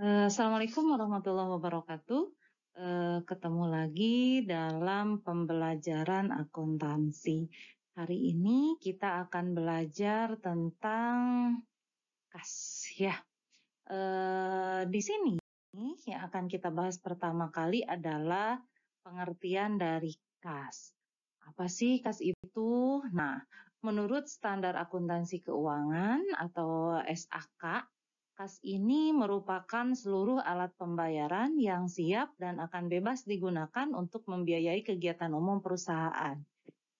Assalamualaikum warahmatullahi wabarakatuh. Ketemu lagi dalam pembelajaran akuntansi. Hari ini kita akan belajar tentang kas ya. Di sini yang akan kita bahas pertama kali adalah pengertian dari kas. Apa sih kas itu? Nah, menurut Standar Akuntansi Keuangan atau SAK, kas ini merupakan seluruh alat pembayaran yang siap dan akan bebas digunakan untuk membiayai kegiatan umum perusahaan.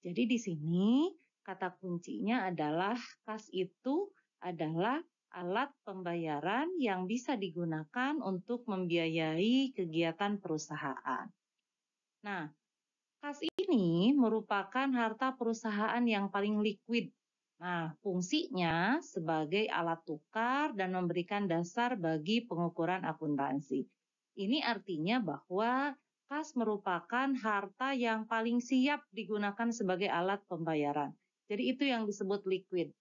Jadi di sini kata kuncinya adalah kas itu adalah alat pembayaran yang bisa digunakan untuk membiayai kegiatan perusahaan. Nah, kas ini merupakan harta perusahaan yang paling liquid. Nah, fungsinya sebagai alat tukar dan memberikan dasar bagi pengukuran akuntansi. Ini artinya bahwa kas merupakan harta yang paling siap digunakan sebagai alat pembayaran. Jadi itu yang disebut liquid.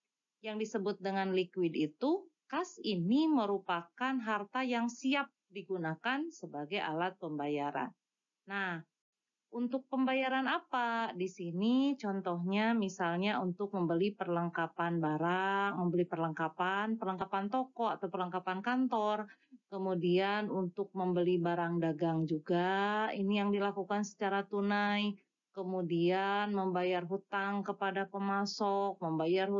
Yang disebut dengan liquid itu, kas ini merupakan harta yang siap digunakan sebagai alat pembayaran. Nah, untuk pembayaran apa? Di sini contohnya misalnya untuk membeli perlengkapan barang, membeli perlengkapan toko atau perlengkapan kantor. Kemudian untuk membeli barang dagang juga, ini yang dilakukan secara tunai. Kemudian membayar hutang kepada pemasok, membayar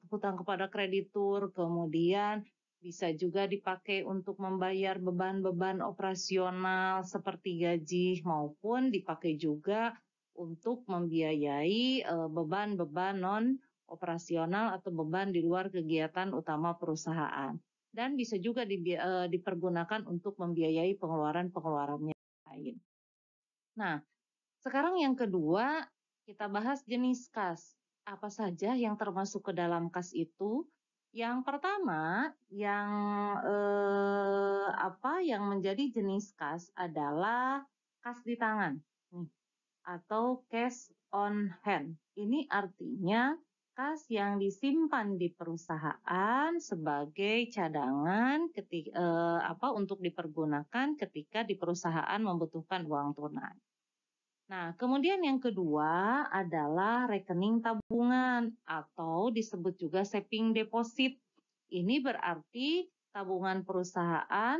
hutang kepada kreditur, kemudian bisa juga dipakai untuk membayar beban-beban operasional seperti gaji maupun dipakai juga untuk membiayai beban-beban non-operasional atau beban di luar kegiatan utama perusahaan. Dan bisa juga dipergunakan untuk membiayai pengeluaran-pengeluarannya lain. Nah, sekarang yang kedua kita bahas jenis kas. Apa saja yang termasuk ke dalam kas itu? Yang pertama, yang menjadi jenis kas adalah kas di tangan, atau cash on hand. Ini artinya kas yang disimpan di perusahaan sebagai cadangan untuk dipergunakan ketika di perusahaan membutuhkan uang tunai. Nah, kemudian yang kedua adalah rekening tabungan atau disebut juga saving deposit. Ini berarti tabungan perusahaan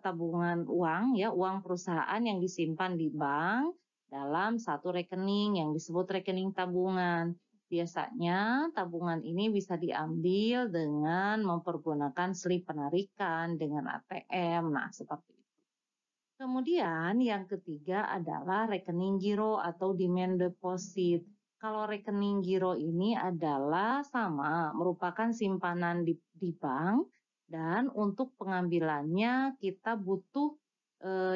tabungan uang uang perusahaan yang disimpan di bank dalam satu rekening yang disebut rekening tabungan. Biasanya tabungan ini bisa diambil dengan mempergunakan slip penarikan dengan ATM. Nah, seperti itu. Kemudian yang ketiga adalah rekening giro atau demand deposit. Kalau rekening giro ini adalah merupakan simpanan di bank dan untuk pengambilannya kita butuh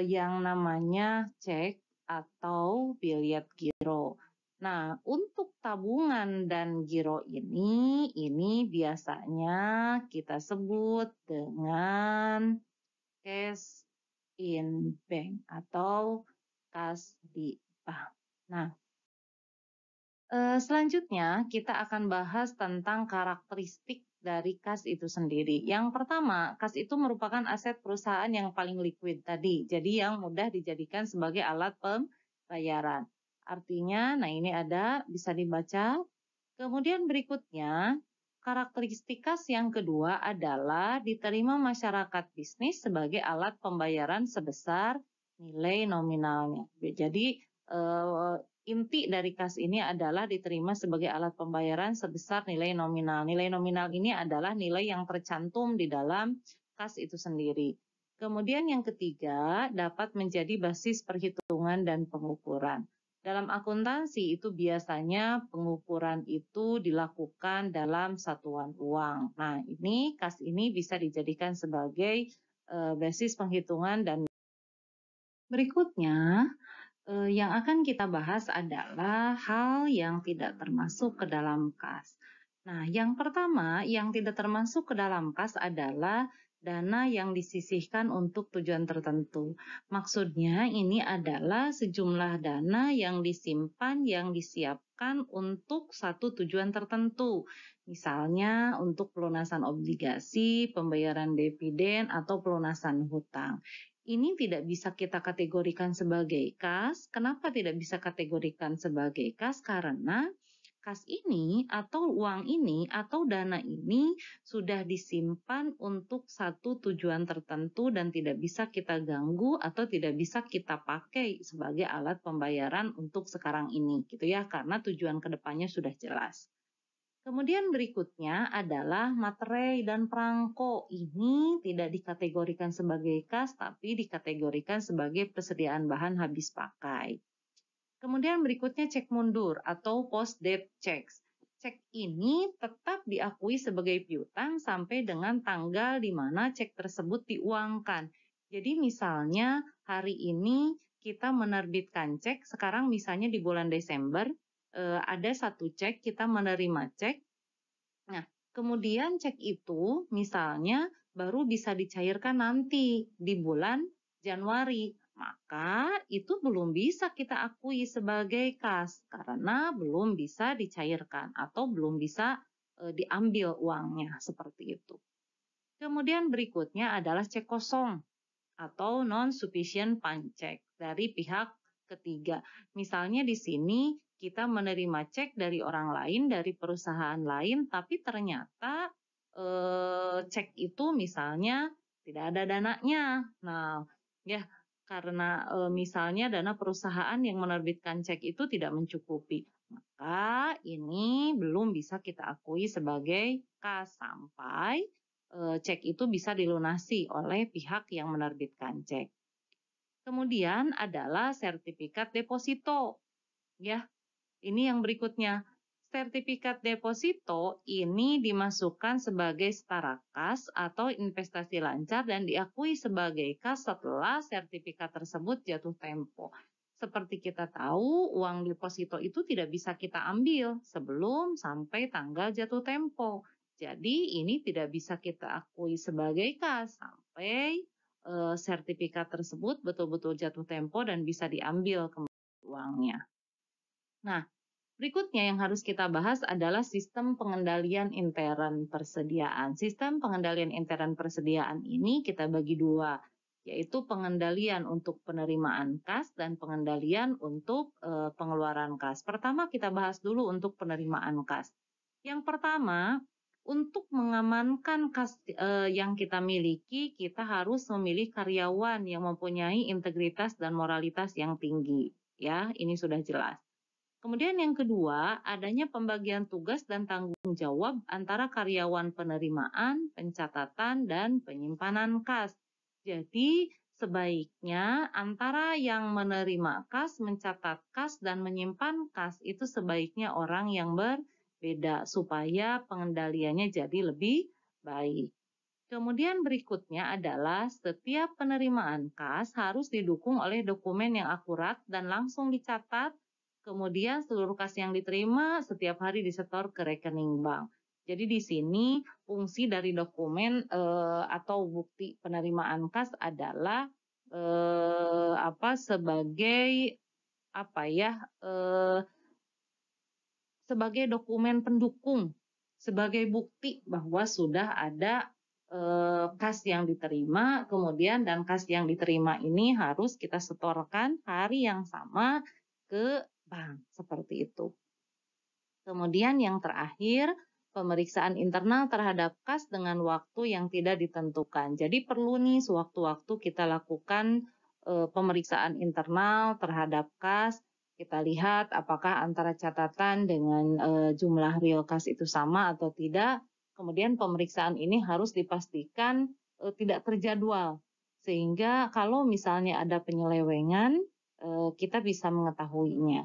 yang namanya cek atau billet giro. Nah, untuk tabungan dan giro ini biasanya kita sebut dengan cash in bank atau kas di bank. Nah, selanjutnya kita akan bahas tentang karakteristik dari kas itu sendiri. Yang pertama, kas itu merupakan aset perusahaan yang paling liquid tadi, jadi yang mudah dijadikan sebagai alat pembayaran. Artinya, nah ini bisa dibaca. Kemudian berikutnya, karakteristik kas yang kedua adalah diterima masyarakat bisnis sebagai alat pembayaran sebesar nilai nominalnya. Jadi inti dari kas ini adalah diterima sebagai alat pembayaran sebesar nilai nominal. Nilai nominal ini adalah nilai yang tercantum di dalam kas itu sendiri. Kemudian yang ketiga, dapat menjadi basis perhitungan dan pengukuran. Dalam akuntansi itu biasanya pengukuran itu dilakukan dalam satuan uang. Nah, kas ini bisa dijadikan sebagai basis penghitungan dan berikutnya yang akan kita bahas adalah hal yang tidak termasuk ke dalam kas. Nah, yang pertama yang tidak termasuk ke dalam kas adalah dana yang disisihkan untuk tujuan tertentu. Maksudnya ini adalah sejumlah dana yang disimpan, yang disiapkan untuk satu tujuan tertentu. Misalnya untuk pelunasan obligasi, pembayaran dividen, atau pelunasan hutang. Ini tidak bisa kita kategorikan sebagai kas. Kenapa tidak bisa kategorikan sebagai kas? Karena kas ini atau uang ini atau dana ini sudah disimpan untuk satu tujuan tertentu dan tidak bisa kita ganggu atau tidak bisa kita pakai sebagai alat pembayaran untuk sekarang ini gitu ya, karena tujuan kedepannya sudah jelas. Kemudian berikutnya adalah materai dan perangko. Ini tidak dikategorikan sebagai kas, tapi dikategorikan sebagai persediaan bahan habis pakai. Kemudian berikutnya cek mundur atau post date checks. Cek ini tetap diakui sebagai piutang sampai dengan tanggal di mana cek tersebut diuangkan. Jadi misalnya hari ini kita menerbitkan cek, sekarang misalnya di bulan Desember, ada satu cek, kita menerima cek. Nah, kemudian cek itu misalnya baru bisa dicairkan nanti di bulan Januari. Maka itu belum bisa kita akui sebagai kas karena belum bisa dicairkan atau belum bisa diambil uangnya seperti itu. Kemudian berikutnya adalah cek kosong atau non-sufficient fund check dari pihak ketiga. Misalnya di sini kita menerima cek dari orang lain, dari perusahaan lain, tapi ternyata cek itu misalnya tidak ada dananya. Nah, ya karena misalnya dana perusahaan yang menerbitkan cek itu tidak mencukupi, maka ini belum bisa kita akui sebagai kas sampai cek itu bisa dilunasi oleh pihak yang menerbitkan cek. Kemudian adalah sertifikat deposito. Ya, ini yang berikutnya. Sertifikat deposito ini dimasukkan sebagai setara kas atau investasi lancar dan diakui sebagai kas setelah sertifikat tersebut jatuh tempo. Seperti kita tahu, uang deposito itu tidak bisa kita ambil sebelum sampai tanggal jatuh tempo. Jadi ini tidak bisa kita akui sebagai kas sampai sertifikat tersebut betul-betul jatuh tempo dan bisa diambil kembali uangnya. Nah, berikutnya yang harus kita bahas adalah sistem pengendalian intern persediaan. Sistem pengendalian intern persediaan ini kita bagi dua, yaitu pengendalian untuk penerimaan kas dan pengendalian untuk pengeluaran kas. Pertama kita bahas dulu untuk penerimaan kas. Yang pertama, untuk mengamankan kas yang kita miliki, kita harus memilih karyawan yang mempunyai integritas dan moralitas yang tinggi. Ya, ini sudah jelas. Kemudian yang kedua, adanya pembagian tugas dan tanggung jawab antara karyawan penerimaan, pencatatan, dan penyimpanan kas. Jadi, sebaiknya antara yang menerima kas, mencatat kas, dan menyimpan kas itu sebaiknya orang yang berbeda supaya pengendaliannya jadi lebih baik. Kemudian berikutnya adalah setiap penerimaan kas harus didukung oleh dokumen yang akurat dan langsung dicatat. Kemudian seluruh kas yang diterima setiap hari disetor ke rekening bank. Jadi di sini fungsi dari dokumen atau bukti penerimaan kas adalah sebagai sebagai dokumen pendukung, sebagai bukti bahwa sudah ada kas yang diterima, kemudian dan kas yang diterima ini harus kita setorkan hari yang sama ke bank, seperti itu. Kemudian yang terakhir, pemeriksaan internal terhadap kas dengan waktu yang tidak ditentukan. Jadi perlu nih sewaktu-waktu kita lakukan pemeriksaan internal terhadap kas, kita lihat apakah antara catatan dengan jumlah real kas itu sama atau tidak. Kemudian pemeriksaan ini harus dipastikan tidak terjadwal, sehingga kalau misalnya ada penyelewengan, kita bisa mengetahuinya.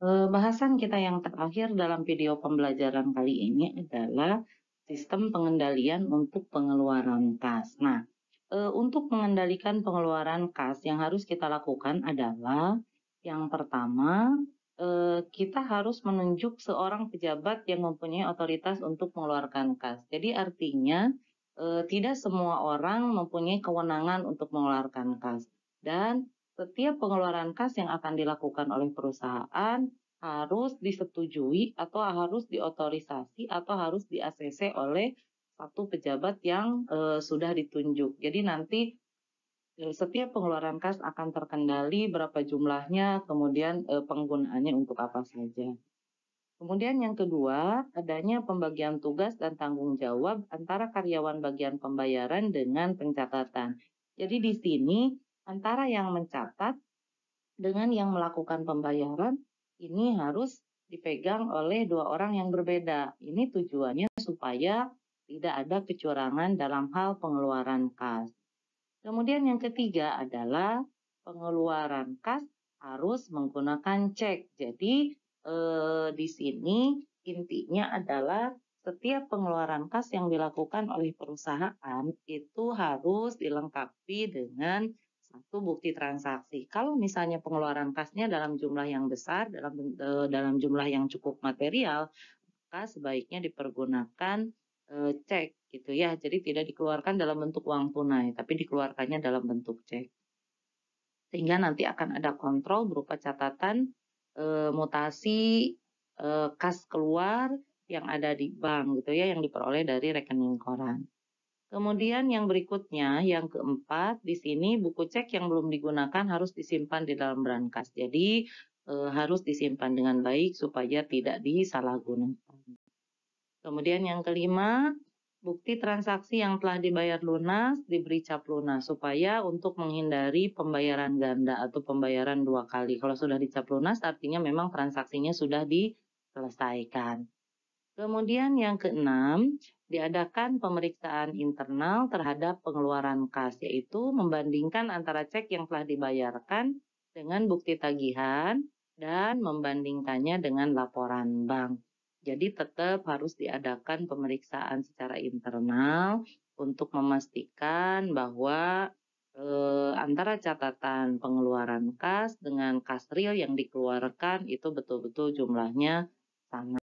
Bahasan kita yang terakhir dalam video pembelajaran kali ini adalah sistem pengendalian untuk pengeluaran kas. Nah, untuk mengendalikan pengeluaran kas yang harus kita lakukan adalah yang pertama, kita harus menunjuk seorang pejabat yang mempunyai otoritas untuk mengeluarkan kas. Jadi artinya tidak semua orang mempunyai kewenangan untuk mengeluarkan kas dan setiap pengeluaran kas yang akan dilakukan oleh perusahaan harus disetujui atau harus diotorisasi atau harus di-ACC oleh satu pejabat yang sudah ditunjuk. Jadi nanti setiap pengeluaran kas akan terkendali berapa jumlahnya, kemudian penggunaannya untuk apa saja. Kemudian yang kedua, adanya pembagian tugas dan tanggung jawab antara karyawan bagian pembayaran dengan pencatatan. Jadi di sini antara yang mencatat dengan yang melakukan pembayaran ini harus dipegang oleh dua orang yang berbeda. Ini tujuannya supaya tidak ada kecurangan dalam hal pengeluaran kas. Kemudian yang ketiga adalah pengeluaran kas harus menggunakan cek. Jadi di sini intinya adalah setiap pengeluaran kas yang dilakukan oleh perusahaan itu harus dilengkapi dengan satu bukti transaksi. Kalau misalnya pengeluaran kasnya dalam jumlah yang besar, dalam jumlah yang cukup material, maka sebaiknya dipergunakan cek gitu ya. Jadi tidak dikeluarkan dalam bentuk uang tunai, tapi dikeluarkannya dalam bentuk cek. Sehingga nanti akan ada kontrol berupa catatan mutasi kas keluar yang ada di bank gitu ya, yang diperoleh dari rekening koran. Kemudian yang berikutnya, yang keempat, di sini buku cek yang belum digunakan harus disimpan di dalam brankas. Jadi harus disimpan dengan baik supaya tidak disalahgunakan. Kemudian yang kelima, bukti transaksi yang telah dibayar lunas diberi cap lunas supaya untuk menghindari pembayaran ganda atau pembayaran dua kali. Kalau sudah dicap lunas artinya memang transaksinya sudah diselesaikan. Kemudian yang keenam, diadakan pemeriksaan internal terhadap pengeluaran kas, yaitu membandingkan antara cek yang telah dibayarkan dengan bukti tagihan dan membandingkannya dengan laporan bank. Jadi tetap harus diadakan pemeriksaan secara internal untuk memastikan bahwa antara catatan pengeluaran kas dengan kas real yang dikeluarkan itu betul-betul jumlahnya sama.